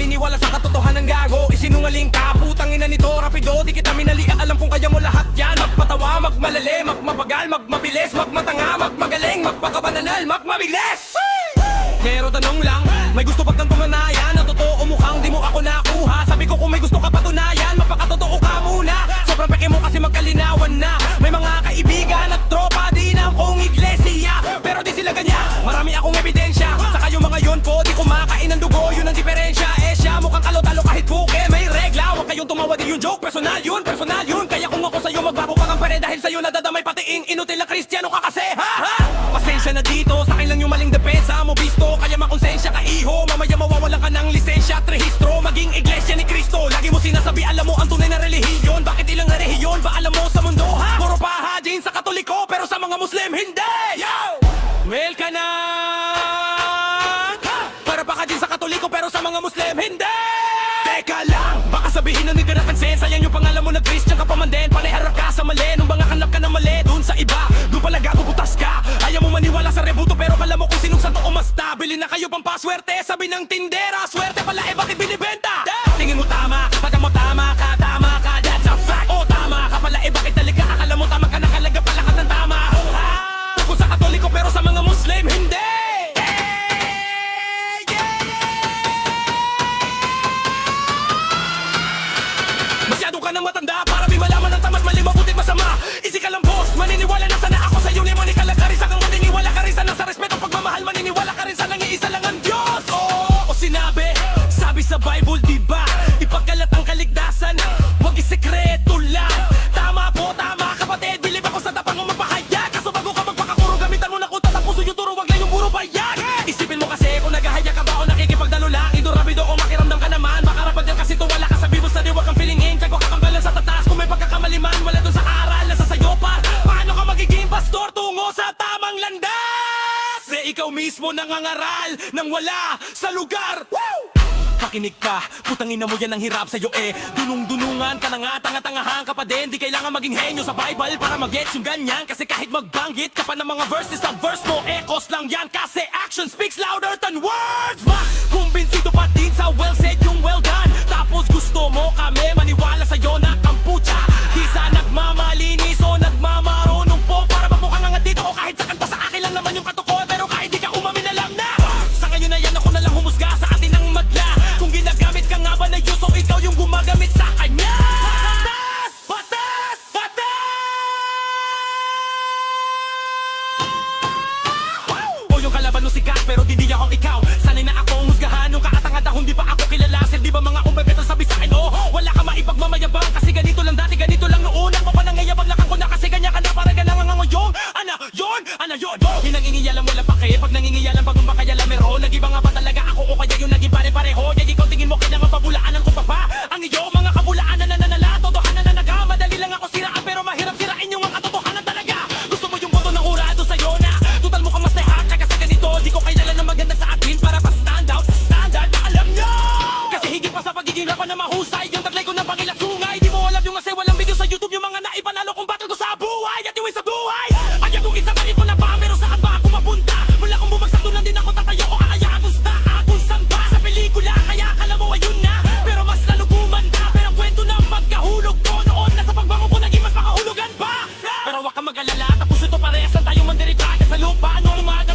maniniwala sa katotohanan gago. Isinungaling ka, putang ina nito, rapido. Di kita minali, alam kung kaya mo lahat yan. Magpatawa, magmalali, magmabagal, magmabilis, magmatanga, magmagaling, magpakabananal, magmabilis. Pero tanong lang, may gusto pag kang tumanayan na totoo mukhang di mo ako nakuha. Sabi ko kung may gusto ka patunayan, magpakatotoo ka muna. Sobrang peke mo kasi magkalinawan na. May mga kaibigan at tropa din akong iglesia, pero di sila ganyan, marami akong ebidensya. Saka yung mga yun po, di kumakain ng dugo, yun ang diferensya. Eh siya mukhang kalotalo kahit buke, may regla. Huwag kayong tumawa, di yung joke, personal yun, personal yun. Kaya kung ako sa'yo magbago ka ng pare, dahil sa'yo nadadamay patiing inutil na kristyano ka kasi, ha? Pasensya na dito, sa akin lang yung maling depensa mo bisto. Kaya makonsensya ka iho, mamaya mawawalan ka ng lisensya at rehistro. Maging iglesia ni Kristo, lagi mo sinasabi alam mo ang tunay na relihiyon. Bakit ilang na rehiyon ba alam mo sa mundo, ha? Puro paha din sa Katoliko, pero sa mga Muslim hindi. Yo! Well ka na, para pa ka din sa Katoliko, pero sa mga Muslim hindi. Teka lang, baka sabihin na hindi ka napansin, sayang yung pangalan mo na Christian ka pa man din. Paniharap ka sa mali, nung mga kanlap ka na mali dun sa iba, dun pala gagugutas ka. Ayaw mo maniwala sa rebuto, pero kala mo kung sinong santo o masta. Bili na kayo pang paswerte, sabi ng tindera, swerte pala eh bakit binibenta? Tingin mo tama, pagka mo tama ka, that's a fact. O tama ka pala eh bakit talika, akala mo tama ka, nakalaga pala ka ng tama. Kung sa Katoliko pero sa mga Muslim hindi. Masyado ka nang matanda para di malaman ang tama't mali, mabutit masama. Easy ka lang boss, maniniwala na sana ako sa'yo, ni Monica Lagarisa kang maniniwala ka rin sana sa respeto pagmamahal, maniniwala ka rin sana ng iisa lang ang Diyos. O sinabi, sabi sa Bible diba, ipagkalat ang kaligtasan, huwag isekreto lang. Tama po, tama kapatid, bilib ako sa tapang umapahayag. Kaso bago ka magpakakuro, gamitan mo na kung tatapuso yung turo, wag lang yung puro bayag. Isipin mo kasi kung naghahaya ka ba o nakikipagdalo lang, ido rapido o makiramdam ka naman. Makarapag yan kasi tuwala ka sa bibos na di wag kang pilingin. Kaya kung kakambalan sa tatas, kung may pagkakamaliman, wala dun sa aral, nasa sayo pa. Paano ka magiging pastor tungo sa tamang landas? Eh ikaw mismo nangangaral nang wala sa lugar. Woo! Pakinig ka, putangin na mo yan ang hirap sa'yo eh. Dunung-dunungan ka na nga, tanga-tangahan ka pa din. Di kailangan maging henyo sa Bible para mag-gets yung ganyan. Kasi kahit magbanggit ka pa ng mga verses, ang verse mo echoes lang yan. Kasi action speaks louder than words. Mas kumbinsido pa din sa well said yung well done. Tapos gusto mo kami maniwala sa'yo na kampucha. Di sa nagmamalinis o nagmamarunong po, para mamukhang angat dito o kahit sa kanta sa akin lang naman yung katukoy. Pero kahit di ka umamin alam na, sa ngayon na yan ako na lang humusga sa atin ang madla. Kung ginagamit ka nga ba na Diyos o ikaw yung gumagamit sa kanya? Batas! Batas! Batas! O yung kalaban mo sikat pero di akong ikaw. Sanay na akong husgahan yung kaatang-atang hindi pa ako kilala. Sir, di ba mga umbebeto sabi sa akin, oh, wala ka maipagmamayabang. Kasi ganito lang dati, ganito lang noon. Ako pa nangayabag lang ako na kasi ganyan ka na. Para ganang ang ngayong ana yun. Hinangingiyalan mo lang pake, pag nangingiyalan pag umakayala meron. Nag-iba nga ba talaga ako o kaya yung naging pare-pareho? Yay, ikaw tingin mo kailangan pabulaanan ko pa ba? Ang iyong mga kabulaanan na nanala, totohanan na nagkamadali lang ako siraan, pero mahirap sirain yung mga katotohanan talaga. Gusto mo yung boto ng urado sa'yo na total mo kang masehat, kaya sa ganito di ko kailangan na maganda sa atin para pa stand out sa standard na alam nyo. Kasi higit pa sa pagiging rapan na mahusay, yung taglay ko ng pangilat sungay. Di mo alam yung kasi walang video sa YouTube, yung mga naipanalo kong battle ko sa buhay at yung isa buhay. Ayaw kong isa pa rin ko na ba, pero saan ba ako mapunta? Mula kong bumagsak doon lang din ako tatayo o kaya gusta kung saan ba sa pelikula, kaya akala mo ayun na, pero mas lalo gumanda. Pero kwento na magkahulog ko noon, nasa pagbangon ko naging mas makahulugan pa. Pero wag kang mag-alala, tapos ito parehas lang tayong mandirita sa lupa. Ano umaga